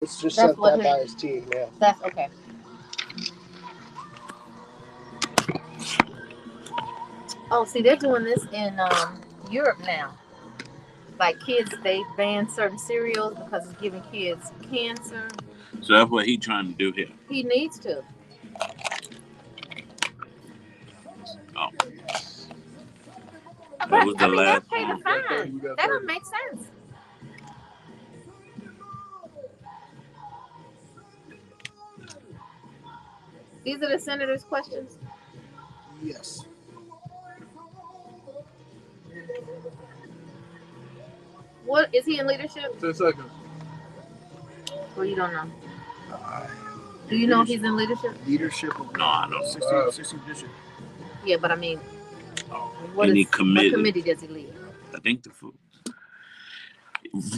It's just set that by his team, yeah. That's okay. Oh, see, they're doing this in Europe now. Like kids, they ban certain cereals because it's giving kids cancer. So that's what he's trying to do here. He needs to. Oh. But I mean, they'll pay the fine. That don't make sense. These are the senator's questions. Yes. What is he in leadership? 10 seconds. Well, you don't know. Do you know if he's in leadership? Leadership. No, I don't. 16th edition. Yeah, but I mean, what committee does he lead? I think the food.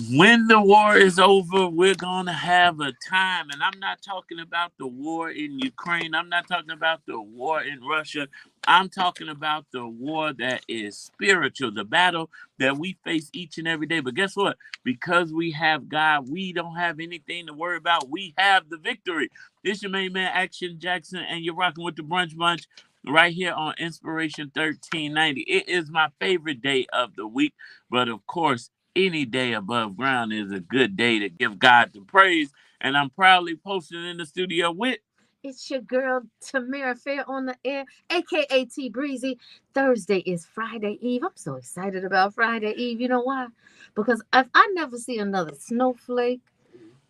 When the war is over, we're going to have a time. And I'm not talking about the war in Ukraine. I'm not talking about the war in Russia. I'm talking about the war that is spiritual, the battle that we face each and every day. But guess what? Because we have God, we don't have anything to worry about. We have the victory. This is your main man, Action Jackson, and you're rocking with the Brunch Bunch right here on Inspiration 1390. It is my favorite day of the week. But of course, any day above ground is a good day to give God the praise. And I'm proudly posted in the studio with... It's your girl, Tamara Fair on the air, a.k.a. T Breezy. Thursday is Friday Eve. I'm so excited about Friday Eve. You know why? Because if I never see another snowflake,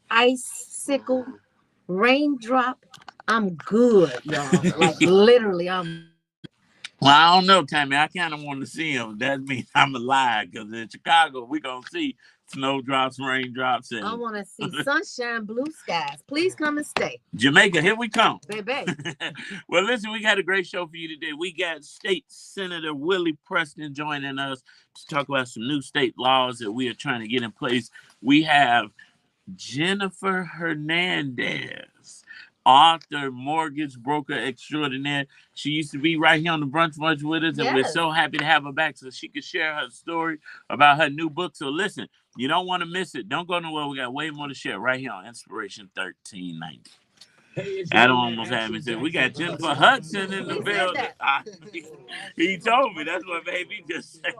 icicle, raindrop, I'm good, y'all. Like, literally, I'm... Well, I don't know, Tammy. I kind of want to see him. That means I'm alive, because in Chicago, we're going to see snowdrops, raindrops. And... I want to see sunshine, blue skies. Please come and stay. Jamaica, here we come. Baby. Well, listen, we got a great show for you today. We got State Senator Willie Preston joining us to talk about some new state laws that we are trying to get in place. We have Jennifer Hernandez, author, mortgage broker extraordinaire. She used to be right here on the Brunch Bunch with us, and we're so happy to have her back so she could share her story about her new book. So listen, you don't want to miss it. Don't go nowhere. We got way more to share right here on Inspiration 1390. Hey, Adam almost had me say, we got Jennifer Hudson in the building. He told me. That's what made me just say.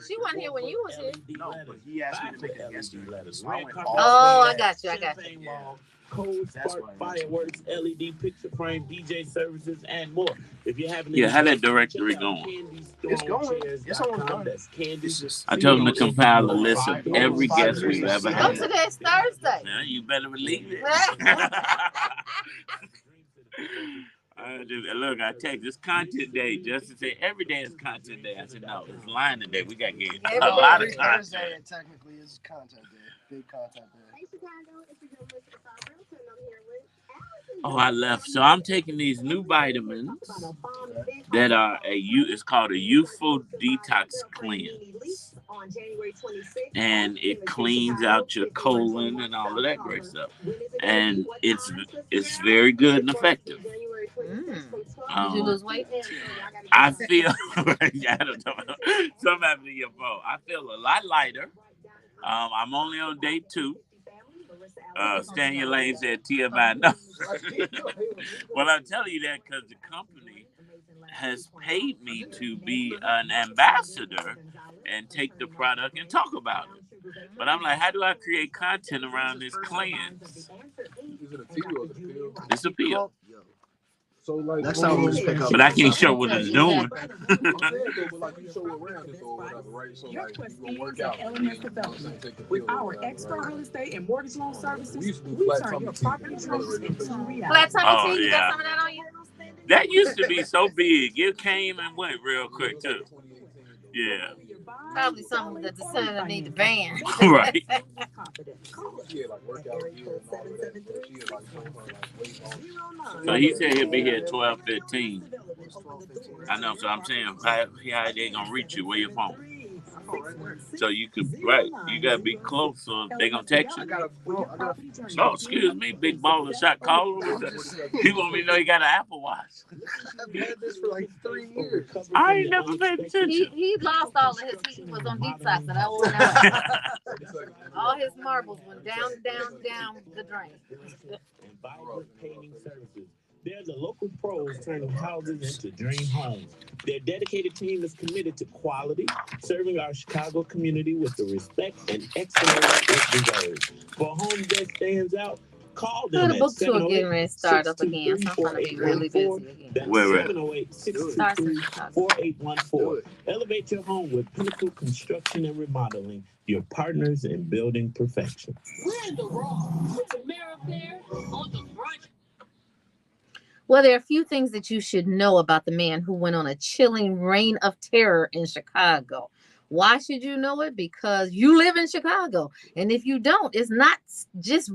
She wasn't here when you was here. No, but he asked me to make a guest letter. So I got you. Code, spark, fireworks, LED, picture frame, DJ services, and more. If you have how that directory going? It's going. It's almost done. I told him to compile a list of every guest we've ever had. Go today's Thursday. Yeah, you better believe it. Look, I text this content day just to say every day is content day. I said, no, it's line today. We got to get a lot of content. Thursday, technically, is content day. Big content day. Oh, I left. So I'm taking these new vitamins that are it's called a youthful detox cleanse. And it cleans out your colon and all of that great stuff. And it's very good and effective. Did you lose weight? I feel I don't know. Something happened to your phone. I feel a lot lighter. I'm only on day 2. Stay in your lane said TMI. No. Well, I'm telling you that because the company has paid me to be an ambassador and take the product and talk about it. But I'm like, how do I create content around this cleanse? Is it a tea or is it a pill? It's a pill. So like, next time we'll just pick up. But I can't show what it's doing. Your prestige and elements development. With our expert real estate and mortgage loan services, we turn your property dreams into reality. Flat tummy tea, you got some of that on you? That used to be so big. It came and went real quick, too. Yeah. Probably something that the senator need to ban. Right. So he said he'll be here at 12:15. I know, so I'm saying, how they gonna reach you? Where your phone? So you could, you gotta be close, so they gonna text you. Oh, excuse me, big ball of shot caller. He want me to know he got an Apple Watch. I've had this for like 3 years. I ain't never paid attention. He lost all of his heat. Was on detox, and I won't know. his marbles went down the drain. And vibrant painting services. They're the local pros turning houses into dream homes. Their dedicated team is committed to quality, serving our Chicago community with the respect and excellence it deserves. For a home that stands out, call them The at book tour getting ready to start up again, so I'm going to be really busy 708-623-4814. again. That's Where at? 708-623-4814. Elevate your home with Pinnacle Construction and Remodeling, your partners in building perfection. We're in the wrong. Put the mirror there on the front. Well, there are a few things that you should know about the man who went on a chilling reign of terror in Chicago. Why should you know it? Because you live in Chicago. And if you don't, it's not just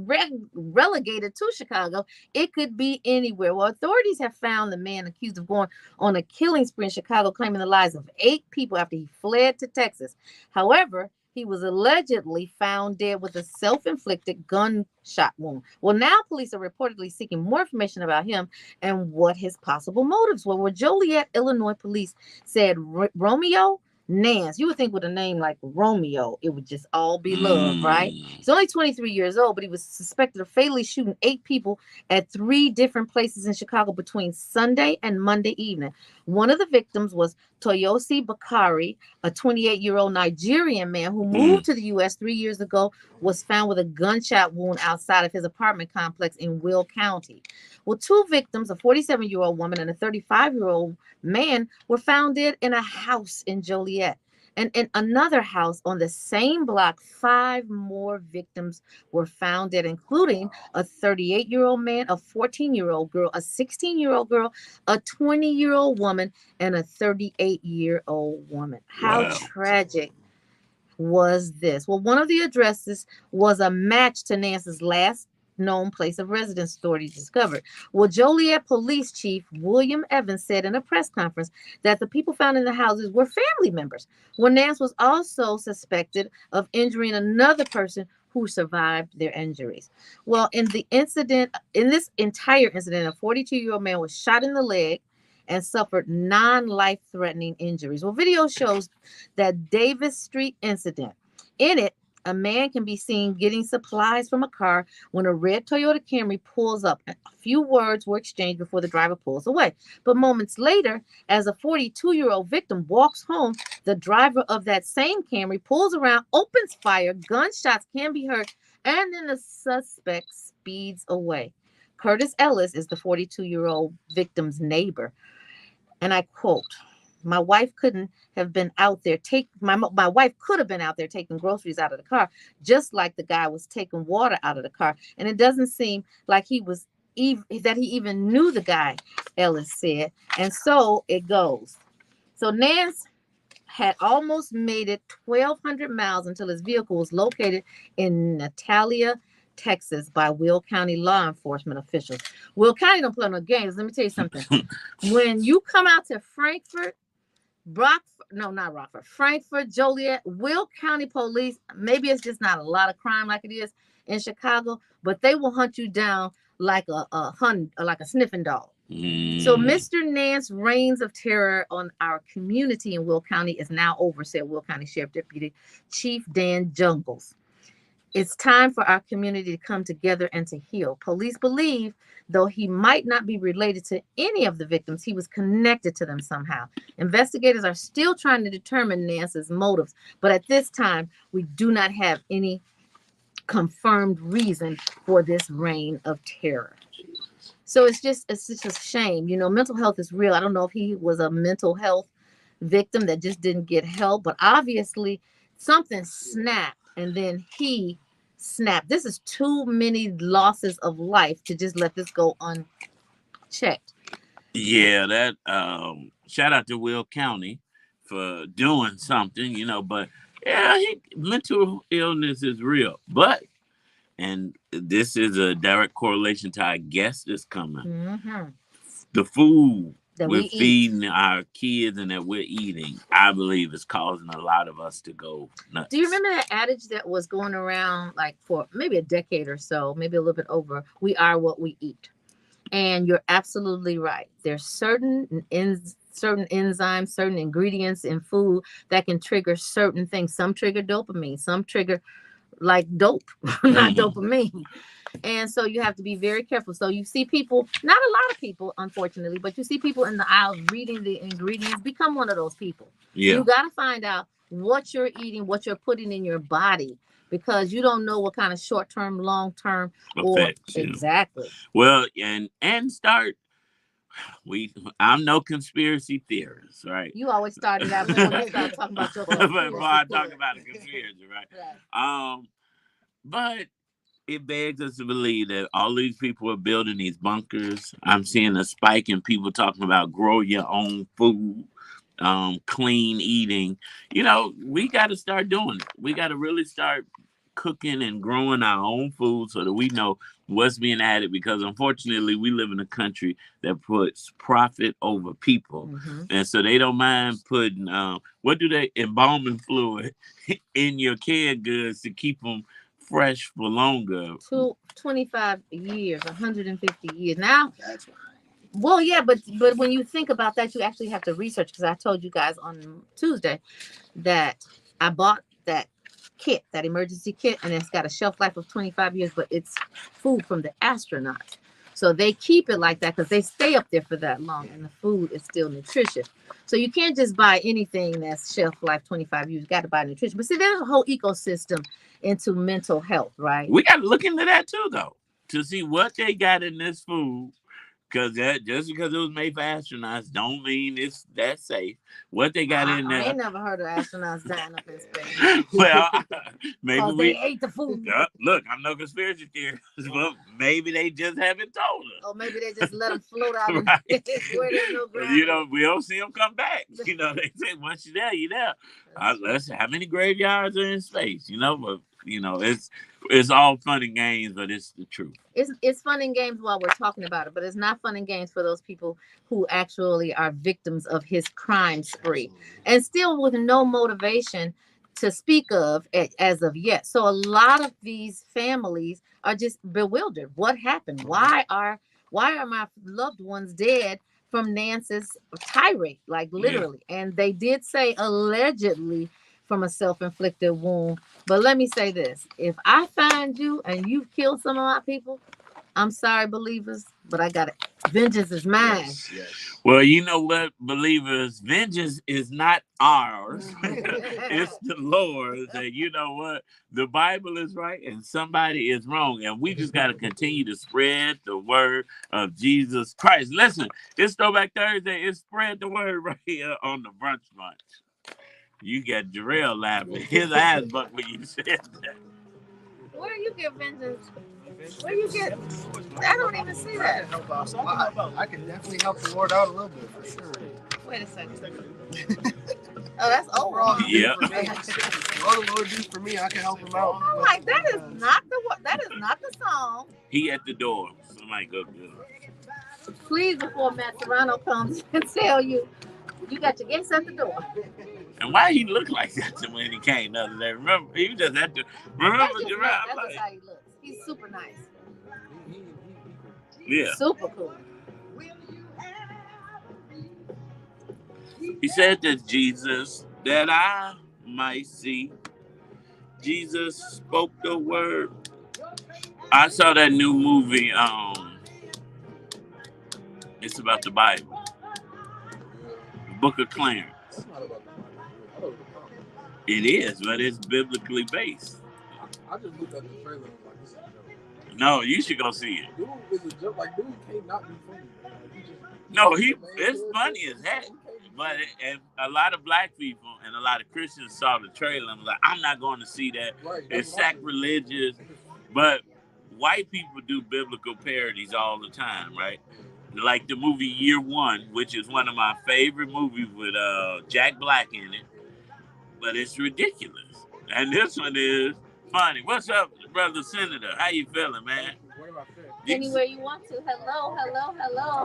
relegated to Chicago. It could be anywhere. Well, authorities have found the man accused of going on a killing spree in Chicago, claiming the lives of 8 people after he fled to Texas. However, he was allegedly found dead with a self-inflicted gunshot wound. Well, now police are reportedly seeking more information about him and what his possible motives were. Well, Joliet, Illinois police said Romeo Nance. You would think with a name like Romeo, it would just all be love, right? He's only 23 years old, but he was suspected of fatally shooting 8 people at 3 different places in Chicago between Sunday and Monday evening. One of the victims was Toyosi Bakari, a 28-year-old Nigerian man who moved to the U.S. 3 years ago, was found with a gunshot wound outside of his apartment complex in Will County. Well, 2 victims, a 47-year-old woman and a 35-year-old man, were found dead in a house in Joliet. And in another house on the same block, 5 more victims were found dead, including a 38-year-old man, a 14-year-old girl, a 16-year-old girl, a 20-year-old woman, and a 38-year-old woman. How tragic was this? Well, one of the addresses was a match to Nance's last known place of residence, authorities discovered. Well, Joliet Police Chief William Evans said in a press conference that the people found in the houses were family members. Well, Nance was also suspected of injuring another person who survived their injuries. Well, in this entire incident, a 42-year-old man was shot in the leg and suffered non-life-threatening injuries. Well, video shows that Davis Street incident. In it, a man can be seen getting supplies from a car when a red Toyota Camry pulls up. A few words were exchanged before the driver pulls away. But moments later, as a 42-year-old victim walks home, the driver of that same Camry pulls around, opens fire, gunshots can be heard, and then the suspect speeds away. Curtis Ellis is the 42-year-old victim's neighbor. And I quote, my wife couldn't have been out there my wife could have been out there taking groceries out of the car, just like the guy was taking water out of the car. And it doesn't seem like he even knew the guy, Ellis said. And so it goes. So Nance had almost made it 1,200 miles until his vehicle was located in Natalia, Texas by Will County law enforcement officials. Will County don't play no games. Let me tell you something. When you come out to Frankfort, Frankfort, Joliet, Will County police, maybe it's just not a lot of crime like it is in Chicago, but they will hunt you down like a sniffing dog. So Mr. Nance's reigns of terror on our community in Will County is now over, said Will County Sheriff Deputy Chief Dan Jungles. It's time for our community to come together and to heal. Police believe, though he might not be related to any of the victims, he was connected to them somehow. Investigators are still trying to determine Nance's motives, but at this time, we do not have any confirmed reason for this reign of terror. So it's just a shame. You know, mental health is real. I don't know if he was a mental health victim that just didn't get help, but obviously something snapped and then he snapped. This is too many losses of life to just let this go unchecked. Yeah, that shout out to Will County for doing something, you know, but yeah, mental illness is real. But, and this is a direct correlation to our guest that's coming. The food that we're feeding our kids and that we're eating, I believe, is causing a lot of us to go nuts. Do you remember that adage that was going around like for maybe a decade or so, maybe a little bit over? We are what we eat. And you're absolutely right. There's certain enzymes, certain ingredients in food that can trigger certain things. Some trigger dopamine, some trigger like dope, not dopamine. And so you have to be very careful. So you see people, not a lot of people, unfortunately, but you see people in the aisles reading the ingredients. Become one of those people. Yeah. You got to find out what you're eating, what you're putting in your body, because you don't know what kind of short-term, long-term effects. Exactly. Well, and start. I'm no conspiracy theorist, right? You always started out before you start talking about your conspiracy. Before I talk about a conspiracy, right? But it begs us to believe that all these people are building these bunkers. I'm seeing a spike in people talking about grow your own food, clean eating. We got to start doing it. We got to really start cooking and growing our own food so that we know what's being added, because unfortunately we live in a country that puts profit over people. And so they don't mind putting embalming fluid in your canned goods to keep them fresh for longer. 25 years, 150 years now. Well, yeah, but when you think about that, you actually have to research, because I told you guys on Tuesday that I bought that kit, that emergency kit, and it's got a shelf life of 25 years, but it's food from the astronauts. So they keep it like that because they stay up there for that long, and the food is still nutritious. So you can't just buy anything that's shelf life 25 years. You got to buy nutrition. But see, there's a whole ecosystem into mental health, right? We got to look into that too, though, to see what they got in this food. Because just because it was made for astronauts don't mean it's that safe. What they got in there. I ain't never heard of astronauts dying up in space. Well, maybe they ate the food. Look, I'm no conspiracy theorist, but maybe they just haven't told us. Or maybe they just let them float out right. Where there's no ground. We don't see them come back. They say once you're there, you're there. How many graveyards are in space? But it's all fun and games, but it's the truth. It's fun and games while we're talking about it, but it's not fun and games for those people who actually are victims of his crime spree and still with no motivation to speak of as of yet. So a lot of these families are just bewildered. What happened? Why are my loved ones dead from Nance's tirade? Like literally. Yeah. And they did say allegedly from a self-inflicted wound. But let me say this. If I find you and you've killed some of my people, I'm sorry, believers, but I got it. Vengeance is mine. Yes. Well, you know what, believers? Vengeance is not ours. It's the Lord's. And you know what? The Bible is right and somebody is wrong. And we just got to continue to spread the word of Jesus Christ. Listen, it's Throwback Thursday. It's spread the word right here on the Brunch Bunch. You got Jarrell laughing. His eyes bucked when you said that. Where you get vengeance? Where you get? I don't even see that. I can definitely help the Lord out a little bit for sure. Wait a second. Oh, that's over. Yeah. What the Lord do for me, I can help him out. I'm like, that is not the song. He at the door. Somebody go do it. Please, before Matt Serrano comes and tell you, you got your guests at the door. And why he look like that when he came the other day? Remember, he just had to remember. That's how he looks. He's super nice. Yeah. Super cool. He said that Jesus, that I might see. Jesus spoke the word. I saw that new movie. It's about the Bible. The Book of Clarence. It is, but it's biblically based. I just looked at the trailer and was like, this is a joke. No, you should go see it. Dude is a joke. Like, dude can't not be funny. No, it's funny as heck. But and a lot of black people and a lot of Christians saw the trailer and was like, I'm not going to see that. Right, it's sacrilegious. But white people do biblical parodies all the time, right? Like the movie Year One, which is one of my favorite movies with Jack Black in it. But it's ridiculous. And this one is funny. What's up, brother Senator? How you feeling, man? Anywhere you want to. Hello.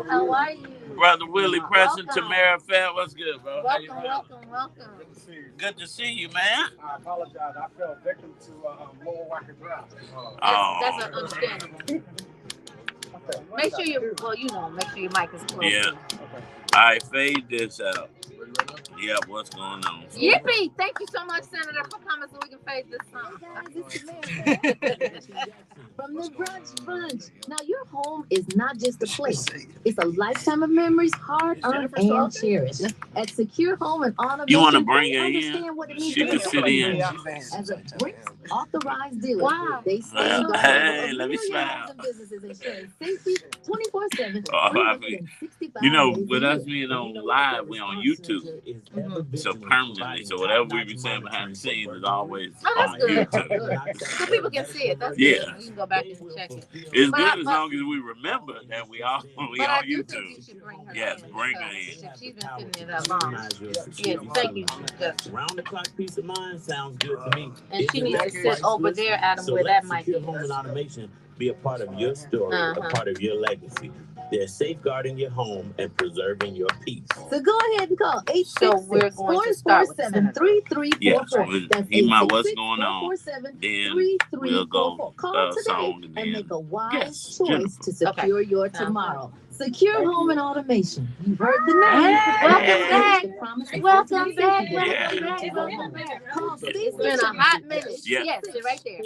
How are you? Brother Willie Preston, Tamara Fair. What's good, bro? Welcome. Good to see you. Good to see you, man. I apologize. I fell victim to Lower Wacker Drive. That's understandable. Make sure your mic is closed. Yeah. Okay. All right, fade this out. Yeah, what's going on? Yippee! Thank you so much, Senator, for coming so we can fade this song. From the Brunch Bunch. Now, your home is not just a place. It's a lifetime of memories, hard-earned and cherished. At Secure Home and Automation, You want to bring they her in? understand what it means She to can be sit in. as a Bricks authorized dealer. Wow. They stand Well, guard hey, over let me 1 million homes smile. and businesses, ensuring safety 24/7, Oh, I mean, 365 you know, days with a us year. being on live, we on YouTube. So permanently. So whatever we be saying behind the scenes is always Oh, that's on good. YouTube. So people can see it. That's Yeah. good. You can go back and check it. It's But good as long as we remember that we I on do think you YouTube. should bring her Yes, in. bring her because in. She's been sitting there that long. Yes, thank you, Justin. Round the clock peace of mind sounds good to me. And she needs to sit over there, Adam, where that might be. Home and automation be a part of your story, a part of your legacy. They're safeguarding your home and preserving your peace. So go ahead and call So we're going to start with 866-447-3344. Yes, That's he might what's going on. 866-447-3344. Then we'll go Call today song and and then make a wise yes, choice Jennifer. to secure your tomorrow. Secure Home and Automation. You've heard the name. Welcome back. Welcome back. Yeah. Welcome back. Call It's been a hot minute. Yeah. Yes, sit right there.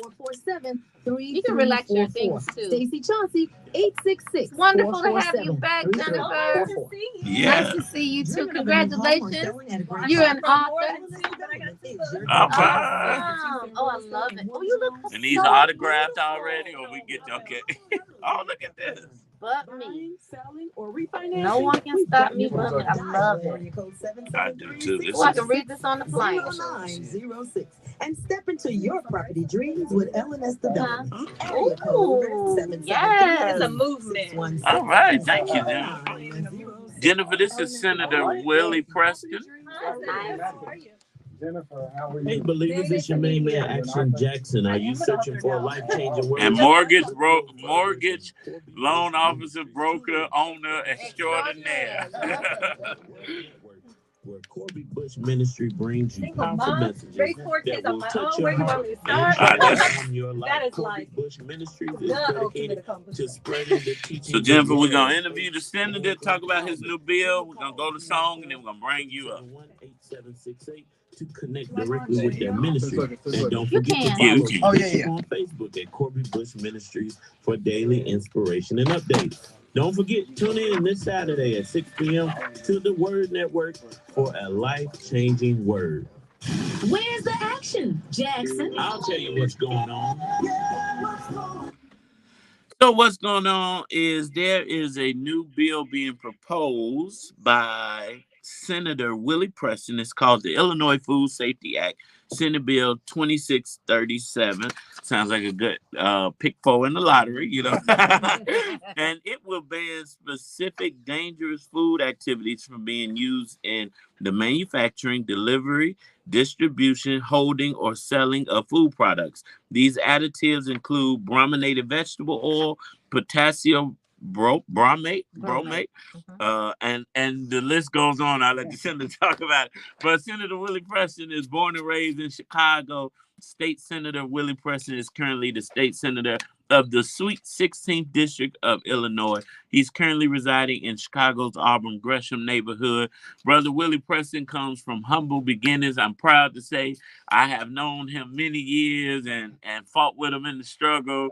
447-3344. You can relax your things too. Stacey Chauncey, 866. Wonderful to have you back, Jennifer. Yeah. Nice to see you too. Congratulations. You're an author. All right. Awesome. Oh, I love it. Oh, you look And these so autographed already, or we get okay. Oh, look at this. but me. Selling, or refinancing. No one can stop me but me. I love it. I do too. This Oh, I is can read this on the plane. 0906 and step into your property dreams with LNS Development. Ooh, yes. It's a movement. all right. Thank you, Jennifer. Jennifer, this is Senator Willie Preston. Jennifer, how are you? Hey, believers, it's your main man, Action Jackson. Are you searching for a life-changing word? And mortgage loan officer, broker, owner extraordinaire. Where Corby Bush Ministry brings you powerful messages Raise 4 kids that on will my touch own. your Where you heart want me to and start? that's- your life. That is Corby like Bush Ministries is the ultimate dedicated to accomplishment. spreading the teaching. So Jennifer, we're gonna interview the senator, talk about his new bill. We're gonna go to song, and then we're gonna bring you up. 8768 to connect directly with their ministry. And don't You forget can. to Yeah, follow we can. Oh, yeah, Bishop yeah. on Facebook at Corby Bush Ministries for daily inspiration and updates. Don't forget, tune in this Saturday at 6 p.m. to the Word Network for a life-changing word. Where's the action, Jackson? I'll tell you what's going on. So what's going on is there is a new bill being proposed by Senator Willie Preston. It's called the Illinois Food Safety Act, Senate Bill 2637. Sounds like a good pick four in the lottery, you know. And it will ban specific dangerous food activities from being used in the manufacturing, delivery, distribution, holding, or selling of food products. These additives include brominated vegetable oil, potassium bromate, and the list goes on. I'll let the senator talk about it. But Senator Willie Preston is born and raised in Chicago. State Senator Willie Preston is currently the state senator of the Sweet 16th District of Illinois. He's currently residing in Chicago's Auburn Gresham neighborhood. Brother Willie Preston comes from humble beginnings. I'm proud to say I have known him many years and fought with him in the struggle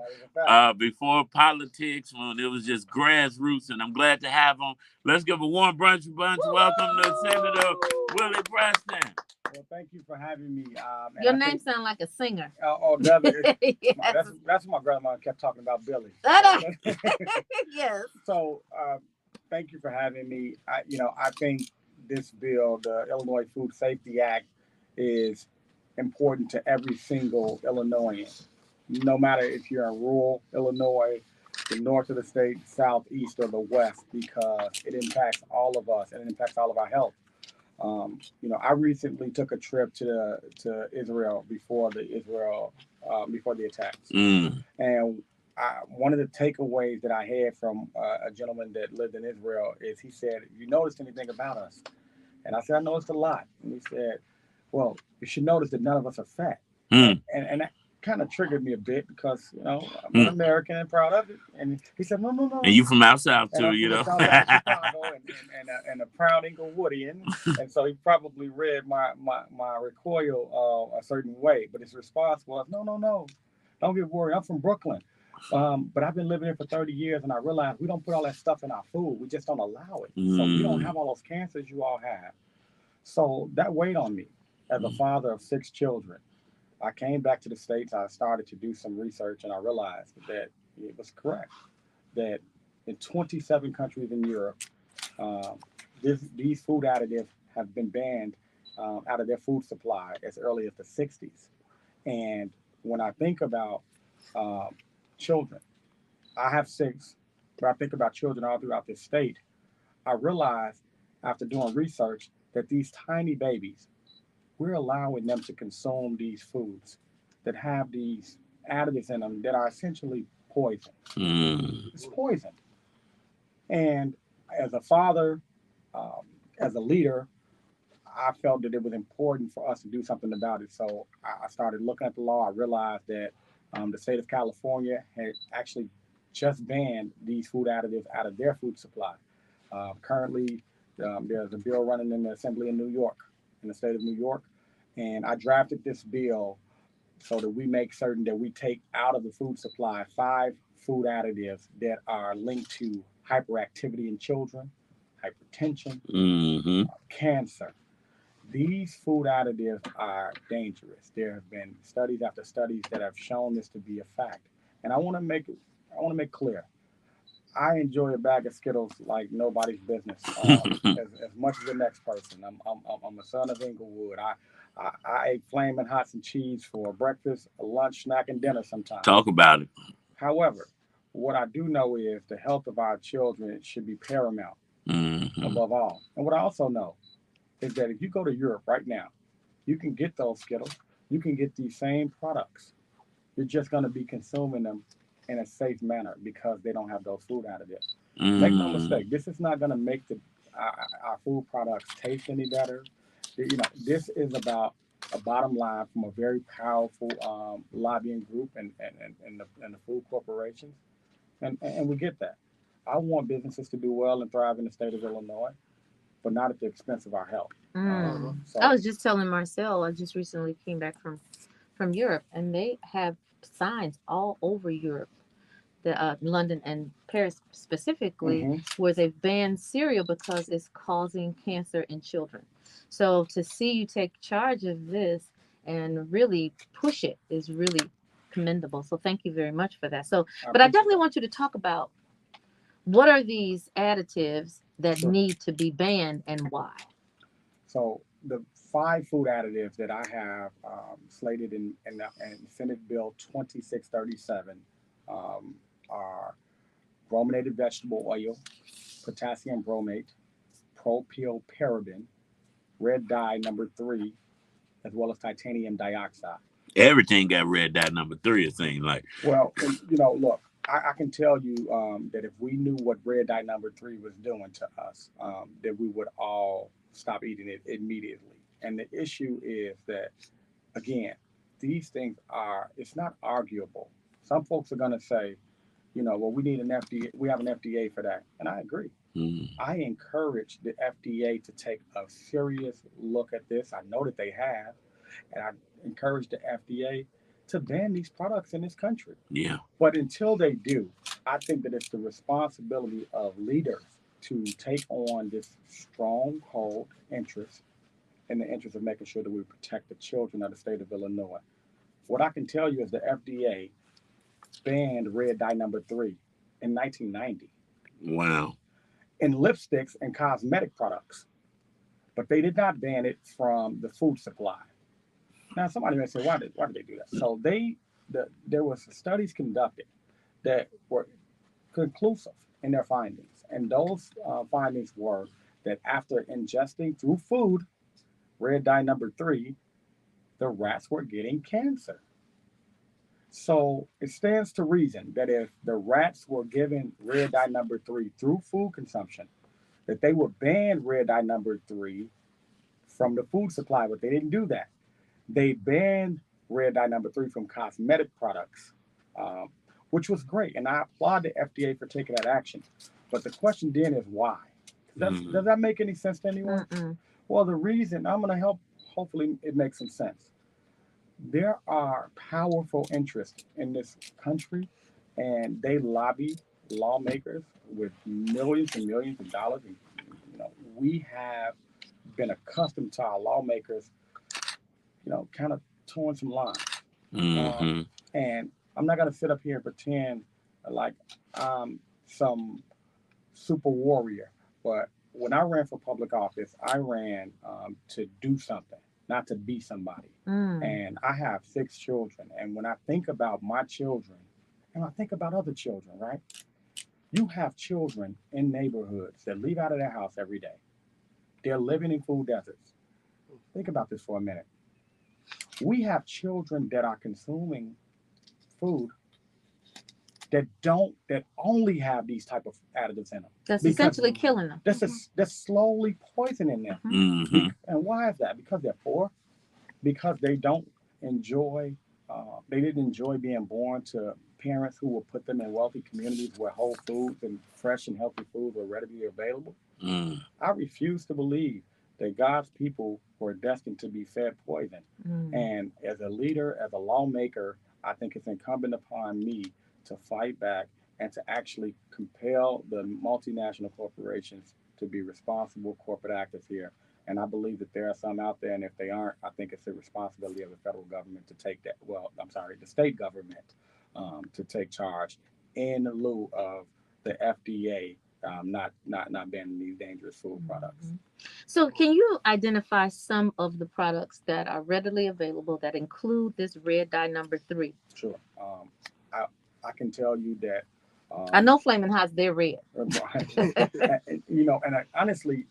before politics when it was just grassroots, and I'm glad to have him. Let's give a warm bunch. Welcome to Senator Willie Preston. Well, thank you for having me. Your name sounds like a singer. That's what my grandma kept talking about, Billy. Yes. So, thank you for having me. I think this bill, the Illinois Food Safety Act, is important to every single Illinoisan, no matter if you're in rural Illinois, the north of the state, south, east, or the west, because it impacts all of us and it impacts all of our health. I recently took a trip to Israel before the attacks, and one of the takeaways that I had from a gentleman that lived in Israel is he said, "You noticed anything about us?" And I said, "I noticed a lot." And he said, "Well, you should notice that none of us are fat," and that kind of triggered me a bit because I'm an American and proud of it. And he said, "No." And you from out south And too, I'm you from know. South Side of Chicago and a proud Inglewoodian, and so he probably read my recoil a certain way. But his response was, "No. Don't get worried. I'm from Brooklyn. But I've been living here for 30 years, and I realized we don't put all that stuff in our food. We just don't allow it. So we don't have all those cancers you all have. So that weighed on me as a father of 6 children. I came back to the States. I started to do some research, and I realized that it was correct, that in 27 countries in Europe, these food additives have been banned out of their food supply as early as the 60s. And when I think about children, I have 6, but I think about children all throughout this state. I realized after doing research that these tiny babies, we're allowing them to consume these foods that have these additives in them that are essentially poison. It's poison. And as a father, as a leader, I felt that it was important for us to do something about it. So I started looking at the law. I realized that the state of California had actually just banned these food additives out of their food supply. Currently, there's a bill running in the Assembly in New York, in the state of New York. And I drafted this bill so that we make certain that we take out of the food supply 5 food additives that are linked to hyperactivity in children, hypertension, cancer. These food additives are dangerous. There have been studies after studies that have shown this to be a fact. And I want to make clear, I enjoy a bag of Skittles like nobody's business, as much as the next person. I'm a son of Inglewood. I ate Flamin' Hots and cheese for breakfast, lunch, snack, and dinner sometimes. Talk about it. However, what I do know is the health of our children should be paramount above all. And what I also know is that if you go to Europe right now, you can get those Skittles. You can get these same products. You're just going to be consuming them in a safe manner because they don't have those food additives. Make no mistake, this is not going to make our food products taste any better. You know, this is about a bottom line from a very powerful lobbying group and the food corporations, and we get that. I want businesses to do well and thrive in the state of Illinois, but not at the expense of our health. So, I was just telling Marcel, I just recently came back from Europe, and they have signs all over Europe, London and Paris specifically, where they've banned cereal because it's causing cancer in children. So to see you take charge of this and really push it is really commendable. So thank you very much for that. So, but I definitely want you to talk about what are these additives that need to be banned and why. So the 5 food additives that I have slated in Senate Bill 2637 are brominated vegetable oil, potassium bromate, propylparaben, red dye number 3, as well as titanium dioxide. Everything got red dye number 3, it seems like. Well, you know, look, I can tell you that if we knew what red dye number 3 was doing to us, that we would all stop eating it immediately. And the issue is that, again, these things it's not arguable. Some folks are going to say, you know, well, we need an FDA, we have an FDA for that. And I agree. I encourage the FDA to take a serious look at this. I know that they have. And I encourage the FDA to ban these products in this country. Yeah. But until they do, I think that it's the responsibility of leaders to take on this stronghold interest in the interest of making sure that we protect the children of the state of Illinois. What I can tell you is the FDA banned red dye number 3 in 1990. Wow. In lipsticks and cosmetic products, but they did not ban it from the food supply. Now, somebody may say, why did they do that? So there was studies conducted that were conclusive in their findings, and those findings were that after ingesting through food red dye number 3, the rats were getting cancer. So it stands to reason that if the rats were given red dye number 3 through food consumption, that they would ban red dye number 3 from the food supply, but they didn't do that. They banned red dye number 3 from cosmetic products, which was great. And I applaud the FDA for taking that action. But the question then is why? Does that make any sense to anyone? Well, the reason, I'm going to help, hopefully it makes some sense. there are powerful interests in this country, and they lobby lawmakers with millions and millions of dollars. And, we have been accustomed to our lawmakers, kind of towing some lines. Mm-hmm. And I'm not going to sit up here and pretend like I'm some super warrior, but when I ran for public office, I ran to do something, not to be somebody. And I have 6 children. And when I think about my children, and I think about other children, right? You have children in neighborhoods that leave out of their house every day. They're living in food deserts. Think about this for a minute. We have children that are consuming food that only have these type of additives in them. That's essentially killing them. That's slowly poisoning them. Mm-hmm. And why is that? Because they're poor. Because they don't enjoy. They didn't enjoy being born to parents who will put them in wealthy communities where whole foods and fresh and healthy food were readily available. I refuse to believe that God's people were destined to be fed poison. And as a leader, as a lawmaker, I think it's incumbent upon me to fight back and to actually compel the multinational corporations to be responsible corporate actors here. And I believe that there are some out there, and if they aren't, I think it's the responsibility of the federal government to take that. Well, I'm sorry, the state government to take charge in lieu of the FDA not banning these dangerous food products. So, can you identify some of the products that are readily available that include this red dye number 3? Sure. I can tell you that. I know Flaming Hots, they're red. Honestly,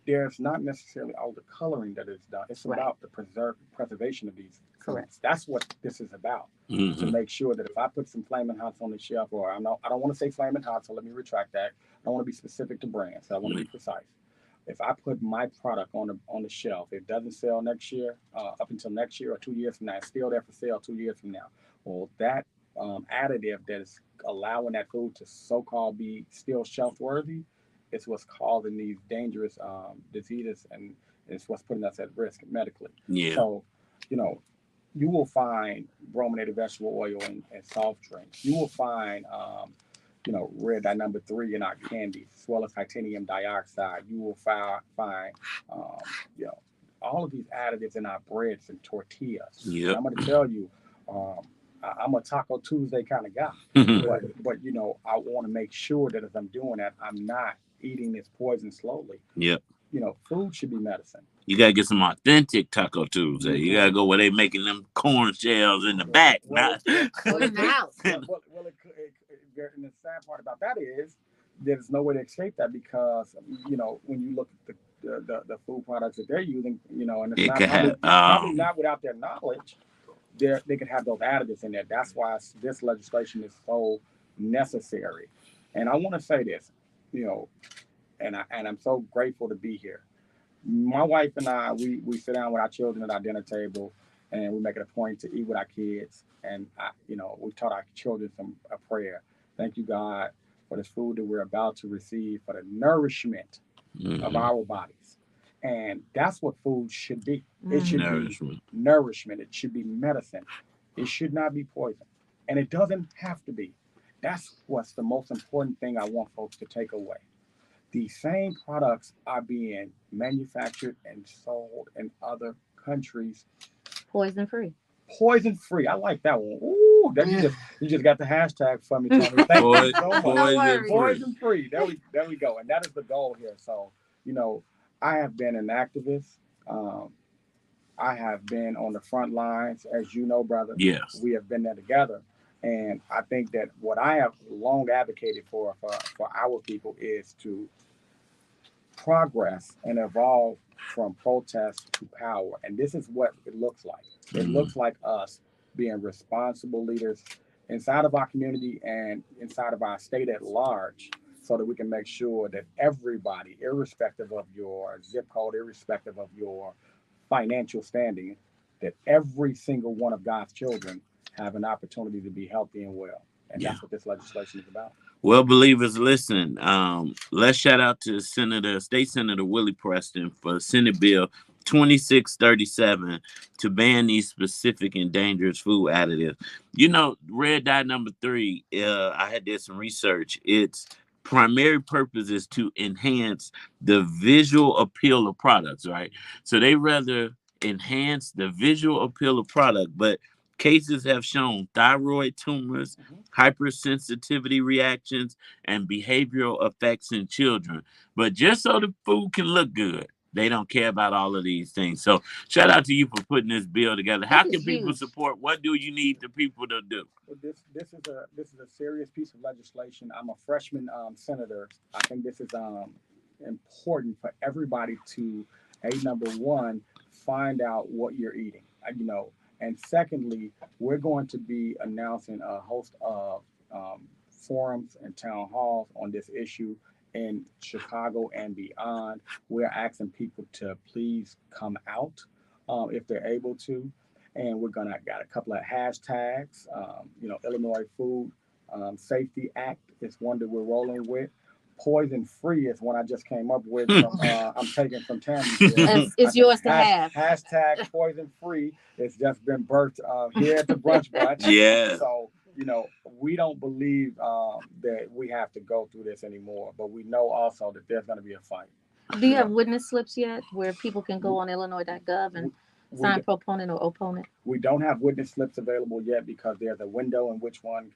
there's not necessarily all the coloring that is done. It's about the preservation of these. Correct. That's what this is about. To make sure that if I put some Flaming Hots on the shelf, or I don't want to say Flaming Hots, so let me retract that. I don't want to be specific to brands. So I want to be precise. If I put my product on the shelf, it doesn't sell next year, up until next year or 2 years from now, it's still there for sale 2 years from now. Well, that additive that is allowing that food to so-called be still shelf worthy, it's what's causing these dangerous diseases, and it's what's putting us at risk medically. Yeah. So, you will find brominated vegetable oil in soft drinks. You will find, red dye number 3 in our candies, as well as titanium dioxide. You will find, all of these additives in our breads and tortillas. Yep. I'm going to tell you, I'm a Taco Tuesday kind of guy, but I want to make sure that as I'm doing that, I'm not eating this poison slowly. Yep. Food should be medicine. You gotta get some authentic Taco Tuesday. You gotta go where they making them corn shells in the back. In the house. And the sad part about that is there's no way to escape that, because when you look at the food products that they're using, and it's probably not without their knowledge, they could have those additives in there. That's why this legislation is so necessary. And I want to say this, and I'm so grateful to be here. My wife and I, we sit down with our children at our dinner table, and we make it a point to eat with our kids. And we taught our children a prayer. Thank you, God, for this food that we're about to receive, for the nourishment of our bodies. And that's what food should be. It should be nourishment. It should be medicine. It should not be poison. And it doesn't have to be. That's what's the most important thing I want folks to take away. These same products are being manufactured and sold in other countries. Poison free. Poison free. I like that one. Ooh, you just got the hashtag for me, Tony. Thank you so much. Poison free. There we go. And that is the goal here. So, I have been an activist. I have been on the front lines, as you know, brother. Yes. We have been there together. And I think that what I have long advocated for our people is to progress and evolve from protest to power. And this is what it looks like. It looks like us being responsible leaders inside of our community and inside of our state at large, so that we can make sure that everybody, irrespective of your zip code, irrespective of your financial standing, that every single one of God's children have an opportunity to be healthy and well. And that's what this legislation is about. Well, believers, listen, let's shout out to State Senator Willie Preston for Senate Bill 2637 to ban these specific and dangerous food additives. You know, red dye number 3, I had did some research. Its primary purpose is to enhance the visual appeal of products, right? So they rather enhance the visual appeal of product, but cases have shown thyroid tumors, hypersensitivity reactions, and behavioral effects in children. But just so the food can look good, they don't care about all of these things. So shout out to you for putting this bill together. How can people support? What do you need the people to do? Well, this is a serious piece of legislation. I'm a freshman senator. I think this is important for everybody to, number one, find out what you're eating. You know, and secondly, we're going to be announcing a host of forums and town halls on this issue in Chicago and beyond. We're asking people to please come out if they're able to. And we're got a couple of hashtags. You know, Illinois Food Safety Act is one that we're rolling with. Poison free is one I just came up with. From, I'm taking from Tammy. It's yours to have. Hashtag poison free. It's just been birthed here at the Brunch Bunch. Yeah. So, you know, we don't believe that we have to go through this anymore, but we know also that there's going to be a fight. Do you have witness slips yet where people can go on Illinois.gov and sign proponent or opponent? We don't have witness slips available yet because there's a window in which one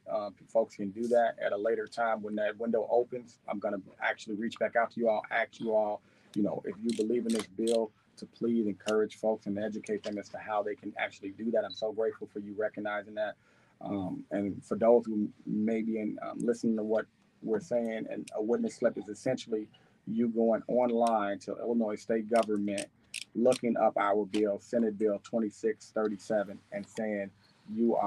folks can do that. At a later time, when that window opens, I'm going to actually reach back out to you all, ask you all, you know, if you believe in this bill, to please encourage folks and educate them as to how they can actually do that. I'm so grateful for you recognizing that. And for those who may be listening to what we're saying, and a witness slip is essentially you going online to Illinois state government, looking up our bill, Senate Bill 2637, and saying you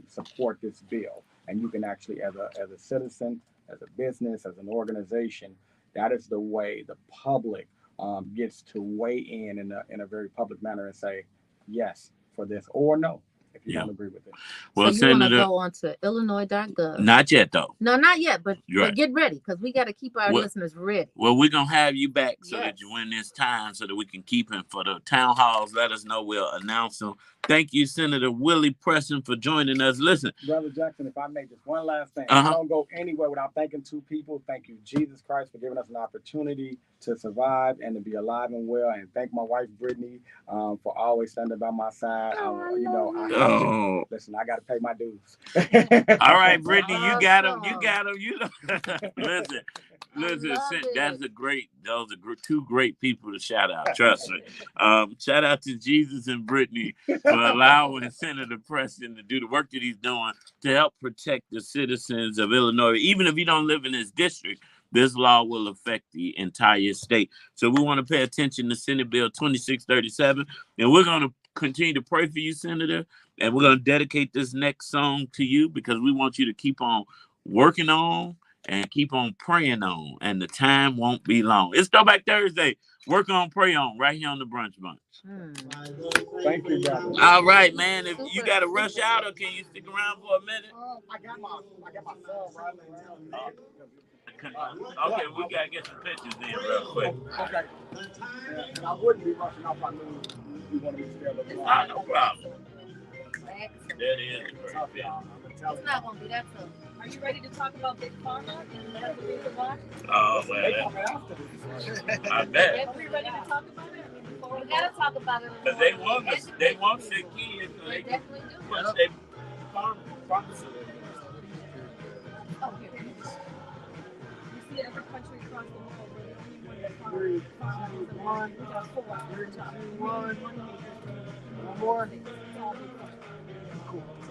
support this bill. And you can actually, as a citizen, as a business, as an organization, that is the way the public gets to weigh in a very public manner and say yes for this or no if you don't agree with it. Well, so you want to go on to Illinois.gov. Not yet, though. No, not yet, but get ready because we got to keep our listeners ready. Well, we're going to have you back so that when it's time so that we can keep him for the town halls. Let us know. We'll announce them. Thank you, Senator Willie Preston, for joining us. Listen. Brother Jackson, if I make just one last thing, I don't go anywhere without thanking two people. Thank you, Jesus Christ, for giving us an opportunity to survive and to be alive and well. And thank my wife, Brittany, for always standing by my side. Listen, I got to pay my dues. All right, Brittany, you got him. You got him. You know. Listen, those are two great people to shout out. Trust me. Shout out to Jesus and Brittany for allowing Senator Preston to do the work that he's doing to help protect the citizens of Illinois. Even if you don't live in this district, this law will affect the entire state. So we want to pay attention to Senate Bill 2637, and we're going to continue to pray for you, Senator, and we're going to dedicate this next song to you because we want you to keep on working on and keep on praying on, and the time won't be long. It's Throwback Thursday. Work on, pray on, right here on the Brunch Bunch. Thank you, guys. All right, man. If you got to rush out, or can you stick around for a minute? I got my phone right now. Okay, we got to get some pictures in real quick. Okay. And I wouldn't be rushing off. I knew you wanted me to stay a little while. No problem. That is perfect. It's not going to be that tough. Are you ready to talk about Big Pharma and the reason why? Oh, well, I bet. Are we ready to talk about it? We got to talk about it. Because they want sick kids. So they definitely do. Once they pharmacy. Oh, here. You see every country across the world, but the only one that we got 4 One more.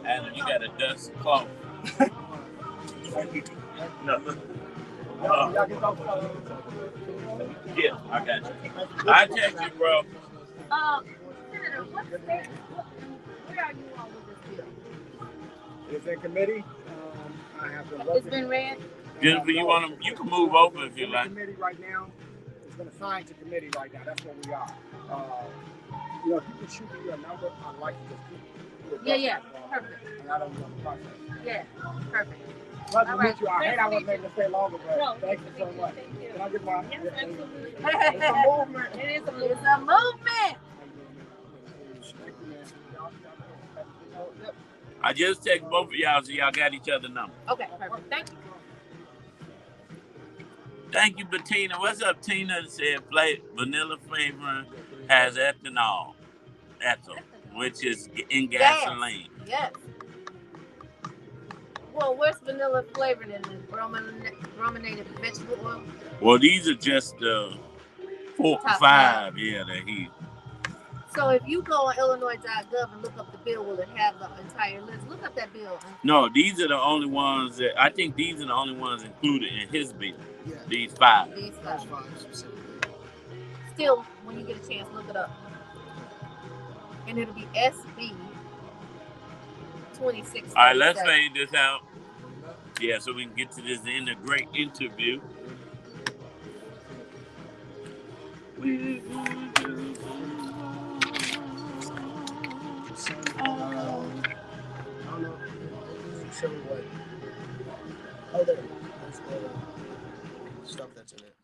Adam, you got a dust cloth. No. Yeah, I got you. I text you, bro. Senator, where are you on with this bill? It's in committee. I have to look. It's been read. Jennifer, you can move over if you like. Committee right now. It's been assigned to committee right now. That's where we are. You know, if you can shoot me your number, I'd like to just keep. Yeah, perfect. And I don't know the process. Yeah, perfect. Pleasure to meet you. I hate I wasn't able to stay longer, but thank you so much. Thank you. Can I get my? Yes, absolutely. It's a movement. It's a movement. Yep. I just text both of y'all so y'all got each other's number. Okay, perfect. Thank you. Thank you, Bettina. What's up, Tina? Said vanilla flavoring has ethanol, which is in gasoline. Yes. Well, where's vanilla flavored in the brominated vegetable oil? Well, these are just the 4 or 5. Yeah, that he. So if you go on Illinois.gov and look up the bill, will it have the entire list? Look up that bill. No, these are the only ones that I think these are the only ones included in his bill. Yeah. These 5. Those 5 specifically. Still, when you get a chance, look it up. And it'll be SB 26. All right, let's fade this out. Yeah, so we can get to this in a great interview. I don't know. It doesn't show what. Oh, there. That's the stuff that's in it.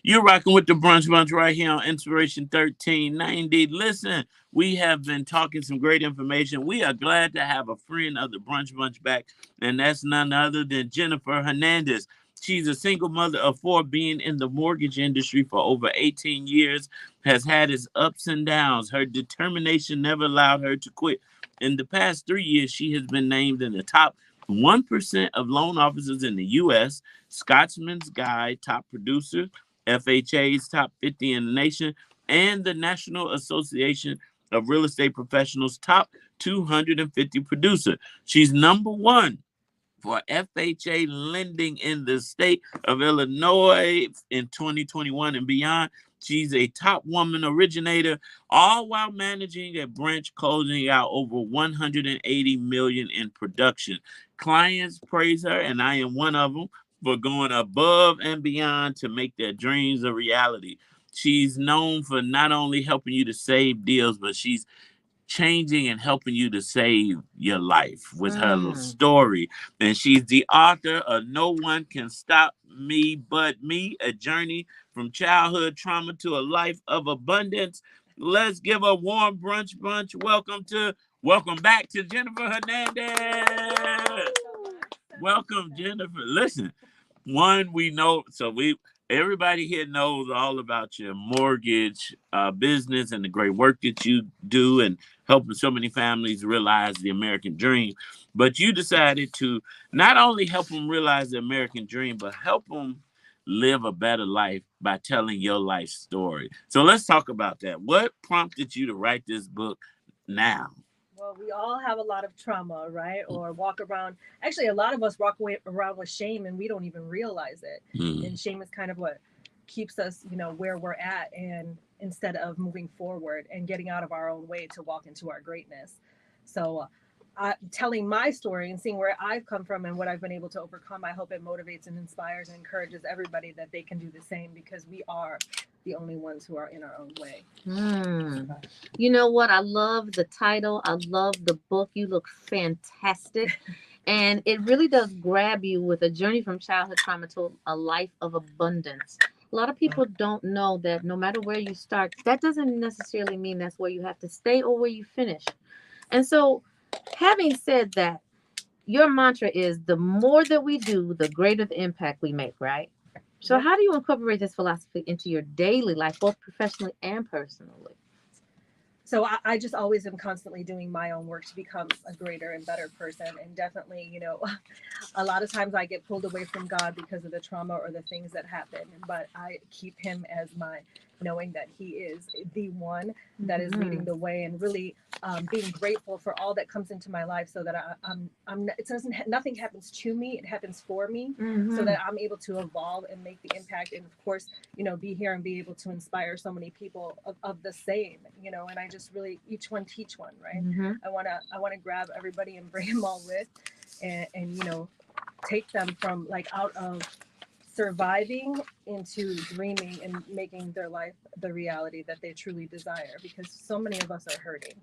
You're rocking with the Brunch Bunch right here on Inspiration 1390. Listen, we have been talking some great information. We are glad to have a friend of the Brunch Bunch back, and that's none other than Jennifer Hernandez. She's a single mother of 4, being in the mortgage industry for over 18 years, has had its ups and downs. Her determination never allowed her to quit. In the past 3 years, she has been named in the top 1% of loan officers in the U.S., Scotsman's Guide top producer, FHA's top 50 in the nation, and the National Association of Real Estate Professionals top 250 producer. She's number 1 for FHA lending in the state of Illinois in 2021 and beyond. She's a top woman originator, all while managing a branch closing out over $180 million in production. Clients praise her, and I am one of them, for going above and beyond to make their dreams a reality. She's known for not only helping you to save deals, but she's changing and helping you to save your life with her little story. And she's the author of No One Can Stop Me But Me, a journey from childhood trauma to a life of abundance. Let's give a warm brunch bunch. Welcome back to Jennifer Hernandez. Welcome, Jennifer. Listen, we know, everybody here knows all about your mortgage business and the great work that you do and helping so many families realize the American dream. But you decided to not only help them realize the American dream, but help them live a better life by telling your life story. So let's talk about that. What prompted you to write this book now? Well, we all have a lot of trauma, right? Or walk around. Actually, a lot of us walk around with shame and we don't even realize it. And shame is kind of what keeps us, where we're at, and instead of moving forward and getting out of our own way to walk into our greatness. So telling my story and seeing where I've come from and what I've been able to overcome, I hope it motivates and inspires and encourages everybody that they can do the same, because we are the only ones who are in our own way. You know what? I love the title. I love the book. You look fantastic. And it really does grab you with a journey from childhood trauma to a life of abundance. A lot of people don't know that no matter where you start, that doesn't necessarily mean that's where you have to stay or where you finish. And so, having said that, your mantra is the more that we do, the greater the impact we make, right? So how do you incorporate this philosophy into your daily life, both professionally and personally? So I just always am constantly doing my own work to become a greater and better person. And definitely, a lot of times I get pulled away from God because of the trauma or the things that happen. But I keep him as my, knowing that he is the one that is leading the way, and really being grateful for all that comes into my life, so that nothing happens to me, it happens for me, so that I'm able to evolve and make the impact, and of course, be here and be able to inspire so many people of the same, and I just really, each one teach one, right? I want to grab everybody and bring them all with, and take them from out of surviving into dreaming and making their life the reality that they truly desire, because so many of us are hurting.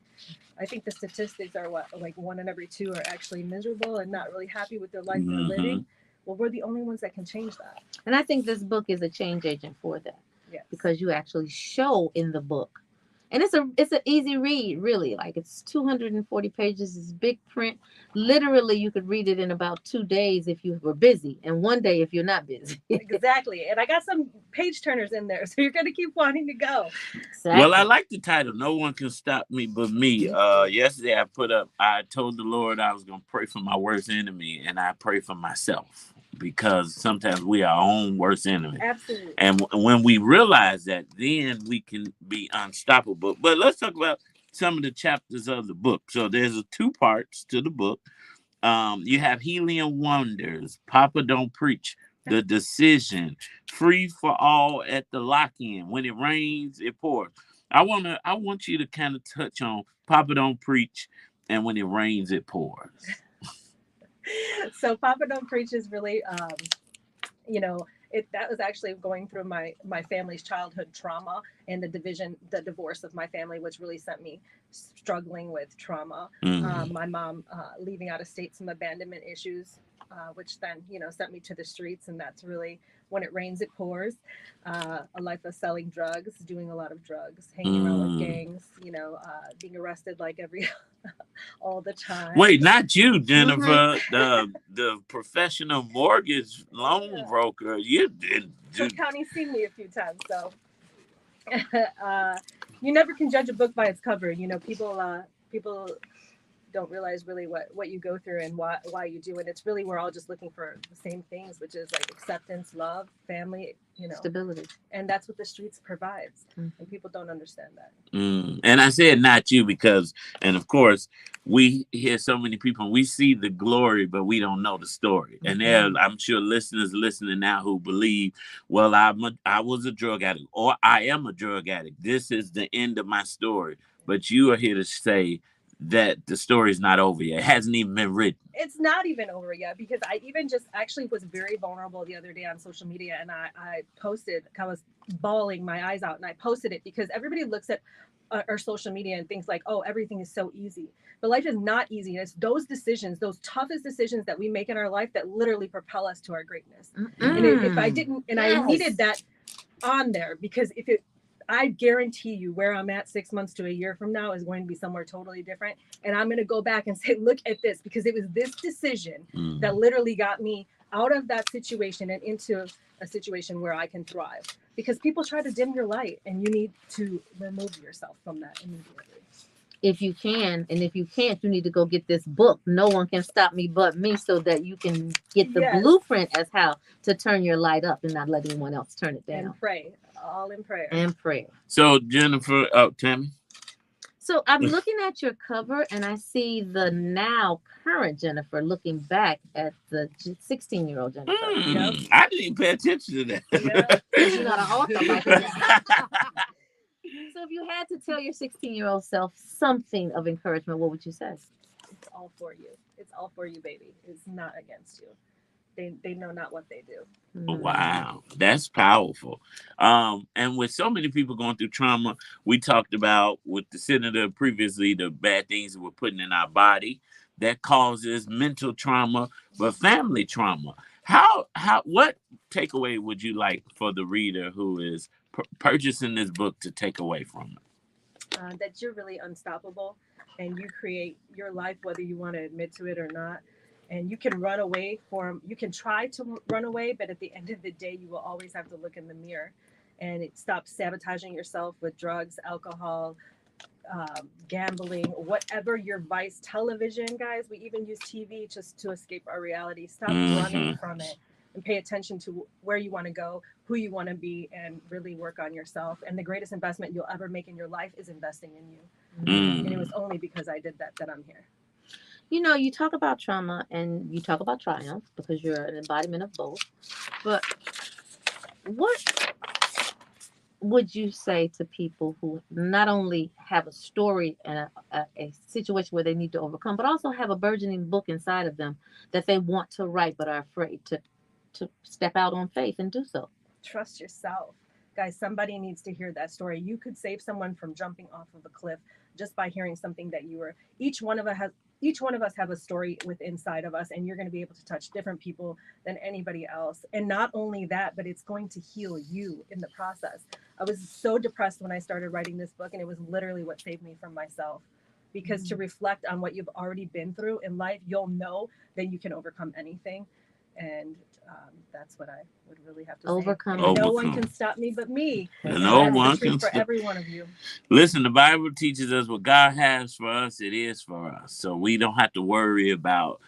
I think the statistics are 1 in every 2 are actually miserable and not really happy with their life they're living. Well, we're the only ones that can change that. And I think this book is a change agent for that. Yes. Because you actually show in the book And it's an easy read, really. Like, it's 240 pages. It's big print. Literally, you could read it in about 2 days if you were busy, and one day if you're not busy. Exactly. And I got some page turners in there, so you're gonna keep wanting to go. Exactly. Well, I like the title. No one can stop me but me. Yesterday I told the Lord I was gonna pray for my worst enemy, and I pray for myself, because sometimes we are our own worst enemy. Absolutely. And when we realize that, then we can be unstoppable. But let's talk about some of the chapters of the book. So there's 2 parts to the book. You have Helium Wonders, Papa Don't Preach, The Decision, Free for All at the Lock-In. When it rains, it pours. I want you to kind of touch on Papa Don't Preach and When It Rains, It Pours. So Papa Don't Preach is really, that was actually going through my family's childhood trauma and the divorce of my family, which really sent me struggling with trauma. Mm. My mom leaving out of state, some abandonment issues, which then, sent me to the streets. And that's really When It Rains, It Pours. A life of selling drugs, doing a lot of drugs, hanging around with gangs, being arrested like all the time. Wait, not you, Jennifer, the professional mortgage loan broker. You did. Cook County's seen me a few times, so you never can judge a book by its cover. People don't realize really what you go through and why you do it. It's really, we're all just looking for the same things, which is like acceptance, love, family, stability. And that's what the streets provides. And people don't understand that. And I said not you because, and of course, we hear so many people, we see the glory, but we don't know the story. And there, I'm sure listeners listening now who believe, well, I was a drug addict, or I am a drug addict. This is the end of my story. But you are here to say that the story is not over yet. It hasn't even been written. It's not even over yet, because I even just actually was very vulnerable the other day on social media, and I posted, I was bawling my eyes out, and I posted it because everybody looks at our social media and thinks like, oh, everything is so easy. But life is not easy. And it's those decisions, those toughest decisions that we make in our life that literally propel us to our greatness. And if I didn't, and I needed that on there, because I guarantee you where I'm at 6 months to a year from now is going to be somewhere totally different. And I'm going to go back and say, look at this, because it was this decision that literally got me out of that situation and into a situation where I can thrive. Because people try to dim your light, and you need to remove yourself from that immediately. If you can, and if you can't, you need to go get this book, No One Can Stop Me But Me, so that you can get the blueprint as how to turn your light up and not let anyone else turn it down. And pray, all in prayer. And prayer. So Jennifer, Tammy. So I'm looking at your cover, and I see the now current Jennifer looking back at the 16-year-old Jennifer. I didn't even pay attention to that. You got an author like that. So if you had to tell your 16-year-old self something of encouragement, what would you say? It's all for you. It's all for you, baby. It's not against you. They know not what they do. Wow, that's powerful. And with so many people going through trauma, we talked about with the senator previously, the bad things that we're putting in our body that causes mental trauma, but family trauma. What takeaway would you like for the reader who is purchasing this book to take away from it? That you're really unstoppable, and you create your life whether you want to admit to it or not. And you can run away you can try to run away, but at the end of the day, you will always have to look in the mirror and stop sabotaging yourself with drugs, alcohol, gambling, whatever your vice. Television, guys, we even use TV just to escape our reality. Stop running from it and pay attention to where you want to go, who you want to be, and really work on yourself. And the greatest investment you'll ever make in your life is investing in you. And it was only because I did that I'm here. You talk about trauma and you talk about triumph because you're an embodiment of both. But what would you say to people who not only have a story and a situation where they need to overcome, but also have a burgeoning book inside of them that they want to write but are afraid to step out on faith and do so? Trust yourself. Guys, somebody needs to hear that story. You could save someone from jumping off of a cliff just by hearing something that each one of us each one of us have a story inside of us, and you're going to be able to touch different people than anybody else. And not only that, but it's going to heal you in the process. I was so depressed when I started writing this book, and it was literally what saved me from myself. Because to reflect on what you've already been through in life, you'll know that you can overcome anything. And that's what I would really have to Overcome. say. No one can stop me but me. And no one can for every one of you. Listen, the Bible teaches us what God has for us, it is for us. So we don't have to worry about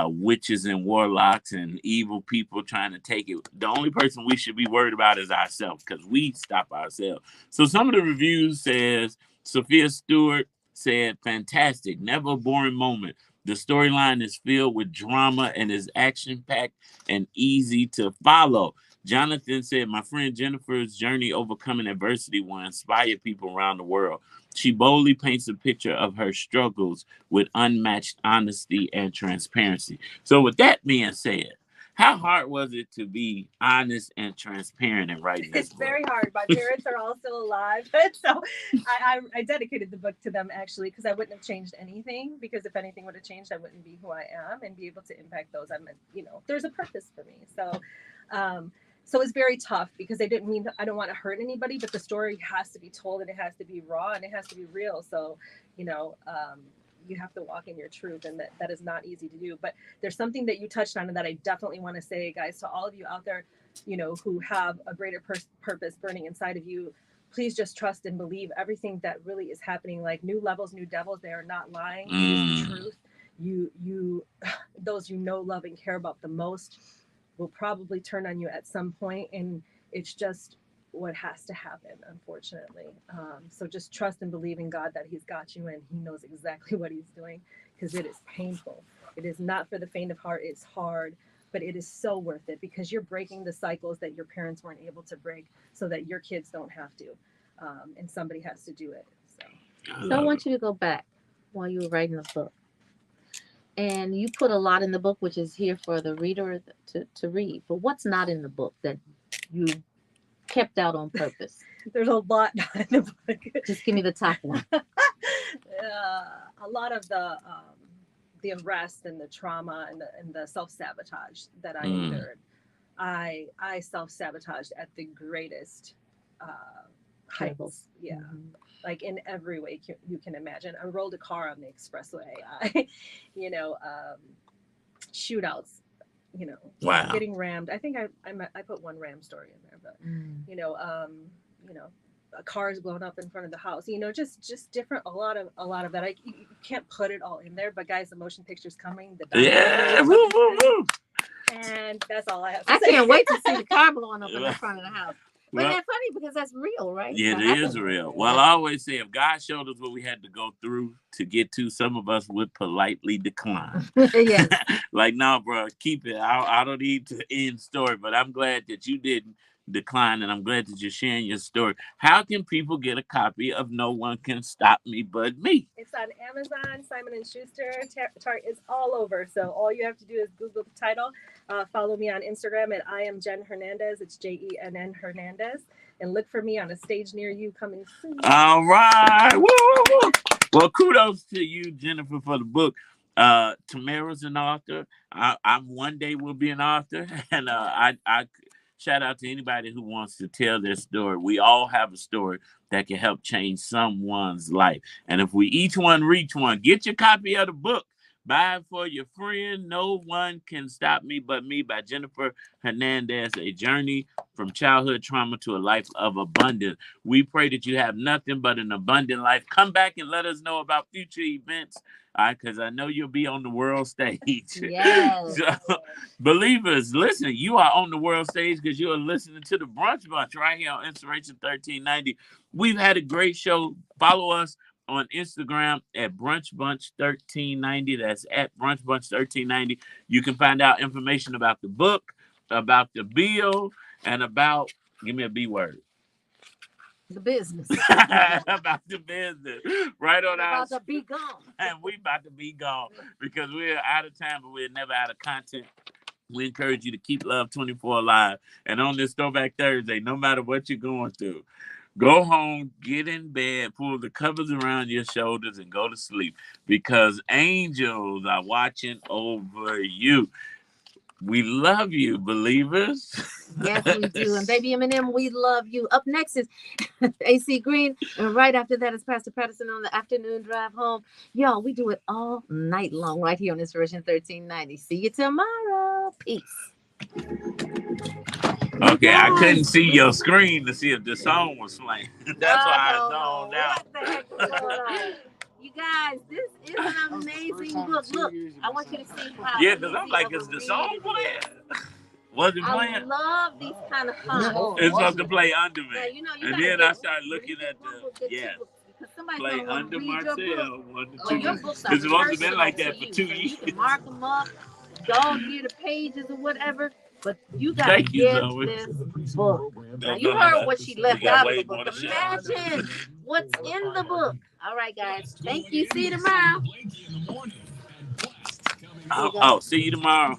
witches and warlocks and evil people trying to take it. The only person we should be worried about is ourselves, because we stop ourselves. So some of the reviews says, Sophia Stewart said, fantastic, never a boring moment. The storyline is filled with drama and is action-packed and easy to follow. Jonathan said, my friend Jennifer's journey overcoming adversity will inspire people around the world. She boldly paints a picture of her struggles with unmatched honesty and transparency. So with that being said, how hard was it to be honest and transparent in writing this book? It's very hard. My parents are all still alive. So I dedicated the book to them, actually, because I wouldn't have changed anything. Because if anything would have changed, I wouldn't be who I am and be able to impact those. There's a purpose for me. So it's very tough, because I don't want to hurt anybody, but the story has to be told, and it has to be raw, and it has to be real. So, you have to walk in your truth, and that is not easy to do. But there's something that you touched on, and that I definitely want to say, guys, to all of you out there, who have a greater purpose burning inside of you. Please just trust and believe everything that really is happening. Like new levels, new devils, they are not lying. It is the truth. You, those you know, love, and care about the most will probably turn on you at some point, and it's just what has to happen, unfortunately. So just trust and believe in God that he's got you, and he knows exactly what he's doing, because it is painful. It is not for the faint of heart. It's hard, but it is so worth it, because you're breaking the cycles that your parents weren't able to break, so that your kids don't have to, and somebody has to do it. So I want you to go back while you were writing the book. And you put a lot in the book, which is here for the reader to read. But what's not in the book that you kept out on purpose? There's a lot not in the book. Just give me the top one. A lot of the arrest and the trauma and the self-sabotage that I endured. I self-sabotaged at the greatest heights. Yeah. Like in every way you can imagine. I rolled a car on the expressway. Shootouts, wow. Getting rammed. I think I put one ram story in there, but cars blown up in front of the house. Just different. A lot of that. You can't put it all in there, but guys, the motion picture's coming. Woo, woo, woo. And that's all I have to say. I can't wait to see the car blowing up in the front of the house. But that's funny, because that's real, right? Yeah, it is real. Well, I always say, if God showed us what we had to go through to get to, some of us would politely decline. Yes. Like, no, bro, keep it. I don't need to end story, but I'm glad that you didn't decline, and I'm glad that you're sharing your story. How can people get a copy of No One Can Stop Me But Me? It's on Amazon, Simon & Schuster, Target is all over. So all you have to do is Google the title. Follow me on Instagram at I am Jen Hernandez. It's JENN Hernandez. And look for me on a stage near you coming soon. All right. Woo, woo, woo. Well, kudos to you, Jennifer, for the book. Tamara's an author. I'm one day will be an author. And I shout out to anybody who wants to tell their story. We all have a story that can help change someone's life. And if we each one reach one, get your copy of the book. Buy it for your friend. No One Can Stop Me But Me by Jennifer Hernandez, a journey from childhood trauma to a life of abundance. We pray that you have nothing but an abundant life. Come back and let us know about future events, because I know you'll be on the world stage. Yes. So, believers, listen, you are on the world stage because you are listening to the Brunch Bunch right here on Inspiration 1390. We've had a great show. Follow us on Instagram at Brunch Bunch 1390. That's at Brunch Bunch 1390. You can find out information about the book, about the bill, and about, give me a B word. The business. About the business. Right on our. About to be gone. And we about to be gone because we're out of time, but we're never out of content. We encourage you to keep Love 24 alive. And on this Throwback Thursday, no matter what you're going through, Go home, get in bed, pull the covers around your shoulders, and go to sleep because angels are watching over you. We love you, believers. Yes, we do. And baby Eminem, we love you. Up next is AC Green. And right after that is Pastor Patterson on the afternoon drive home. Y'all, we do it all night long right here on Inspiration 1390. See you tomorrow. Peace. Okay, I couldn't see your screen to see if the song was playing. That's why I zoned out. What the heck is going on? You guys, this is an amazing book. Look, I want you to see how. Yeah, because I'm like, is the song playing? Was it playing? I love these kind of fonts. It's supposed to play under me. Yeah, you know, and then I started looking at the, play under Marcel. It's supposed to have been like that for 2 years. You can mark them up, dog ear the pages or whatever. But you got to get this book. Now, you heard what she left out of the book. Imagine what's in the book. All right, guys. Thank you. See you tomorrow. Oh, see you tomorrow.